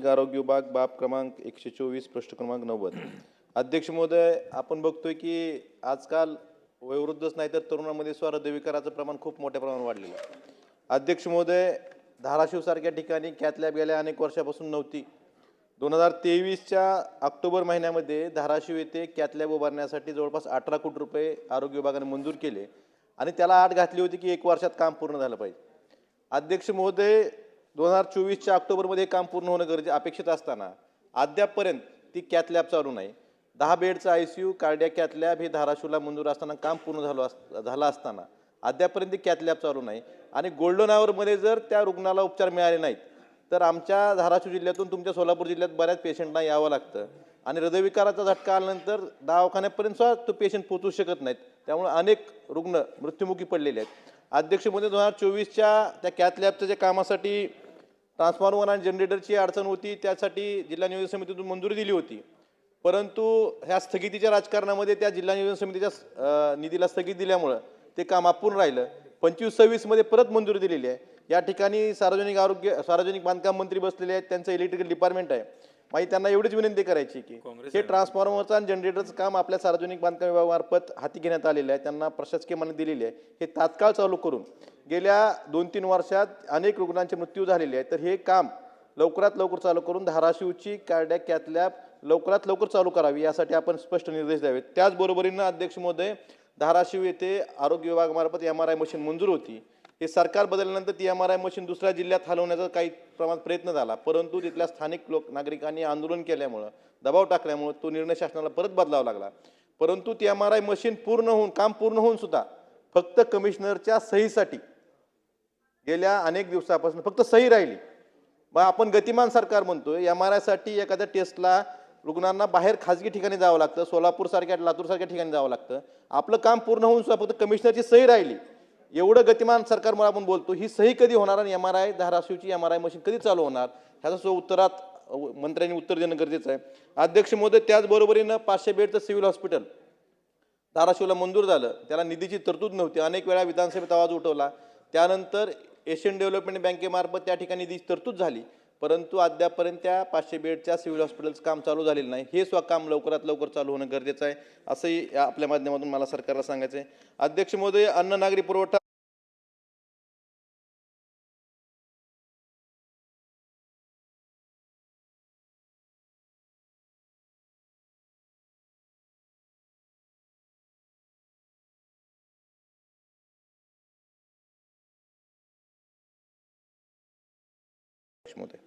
आरोग्य विभाग बाब क्रमांक 124 प्रश्न क्रमांक 90। अध्यक्ष महोदय, आपण बघतोय की आजकाल वयोवृद्धच नाही तर तरुणांमध्ये हृदयविकाराचं प्रमाण खूप मोठ्या प्रमाणात वाढलेलं आहे। अध्यक्ष महोदय, धाराशिव सारख्या ठिकाणी कॅथ लॅब गेल्या अनेक वर्षापासून नव्हती। 2023च्या ऑक्टोबर महिन्यामध्ये धाराशिव येथे कॅथ लॅब उभारण्यासाठी जवळपास 18 कोटी रुपये आरोग्य विभागाने मंजूर केले आणि त्याला अट घातली होती की 1 वर्षात काम पूर्ण झालं पाहिजे। अध्यक्ष महोदय, 2024च्या ऑक्टोबरमध्ये काम पूर्ण होणं अपेक्षित असताना अद्यापपर्यंत ती कॅथ लॅब चालू नाही। 10 बेडचं आयसीयू कार्डियाक कॅथ लॅब हे धाराशिवला मंजूर असताना काम पूर्ण झालं असताना अद्यापपर्यंत ती कॅथ लॅब चालू नाही आणि गोल्डन आवरमध्ये जर त्या रुग्णाला उपचार मिळाले नाहीत तर आमच्या धाराशिव जिल्ह्यातून तुमच्या सोलापूर जिल्ह्यात बऱ्याच पेशंटना यावं लागतं आणि हृदयविकाराचा झटका आल्यानंतर दवाखान्यापर्यंत सुद्धा तो पेशंट पोहोचू शकत नाहीत। त्यामुळे अनेक रुग्ण मृत्युमुखी पडलेले आहेत। अध्यक्ष महोदय, 2024च्या त्या कॅथ लॅबच्या जे कामासाठी ट्रान्सफॉर्मर आणि जनरेटरची अडचण होती, त्यासाठी जिल्हा नियोजन समितीतून मंजुरी दिली होती, परंतु ह्या स्थगितीच्या राजकारणामध्ये त्या जिल्हा नियोजन समितीच्या निधीला स्थगिती दिल्यामुळे ते काम अपूर्ण राहिलं। 25-26 मध्ये परत मंजुरी दिलेली आहे। या ठिकाणी सार्वजनिक बांधकाम मंत्री बसलेले आहेत, त्यांचं इलेक्ट्रिकल डिपार्टमेंट आहे। माझी त्यांना एवढीच विनंती करायची की हे ट्रान्सफॉर्मरचं आणि जनरेटरचं काम आपल्या सार्वजनिक बांधकाम विभागामार्फत हाती घेण्यात आलेलं आहे, त्यांना प्रशासकीय मान्यता दिलेली आहे, हे तात्काळ चालू करून गेल्या 2-3 वर्षात अनेक रुग्णांचे मृत्यू झालेले आहेत, तर हे काम लवकरात लवकर चालू करून धाराशिवची कार्डियाक कॅथ लॅब लवकरात लवकर चालू करावी यासाठी आपण स्पष्ट निर्देश द्यावेत। त्याचबरोबरीनं अध्यक्ष महोदय, धाराशिव येथे आरोग्य विभागामार्फत MRI मशीन मंजूर होती। हे सरकार बदलल्यानंतर ती MRI मशीन दुसऱ्या जिल्ह्यात हलवण्याचा काही प्रमाणात प्रयत्न झाला, परंतु तिथल्या स्थानिक नागरिकांनी आंदोलन केल्यामुळं, दबाव टाकल्यामुळं तो निर्णय शासनाला परत बदलावा लागला। परंतु ती MRI मशीन काम पूर्ण होऊन सुद्धा फक्त कमिशनरच्या सहीसाठी गेल्या अनेक दिवसापासून फक्त सही राहिली। मग आपण गतिमान सरकार म्हणतोय, MRI साठी एखाद्या टेस्टला रुग्णांना बाहेर खाजगी ठिकाणी जावं लागतं, सोलापूर सारख्या लातूर सारख्या ठिकाणी जावं लागतं। आपलं काम पूर्ण होऊन सुद्धा फक्त कमिशनरची सही राहिली। एवढं गतिमान सरकारमुळे आपण बोलतो, ही सही कधी होणार आणि धाराशिवची MRI मशीन कधी चालू होणार, ह्याचं उत्तरात मंत्र्यांनी उत्तर देणं गरजेचं आहे। अध्यक्ष महोदय, त्याचबरोबरीनं 500 बेडचं सिव्हिल हॉस्पिटल धाराशिवला मंजूर झालं, त्याला निधीची तरतूद नव्हती। अनेक वेळा विधानसभेत आवाज उठवला, त्यानंतर एशियन डेव्हलपमेंट बँकेमार्फत त्या ठिकाणी निधीची तरतूद झाली, परंतु अद्यापपर्यंत त्या 500 बेडच्या सिव्हिल हॉस्पिटलचं काम चालू झालेलं नाही। हे काम लवकरात लवकर चालू होणं गरजेचं आहे, असंही आपल्या माध्यमातून मला सरकारला सांगायचं आहे। अध्यक्ष महोदय, अन्न नागरी पुरवठा महोदय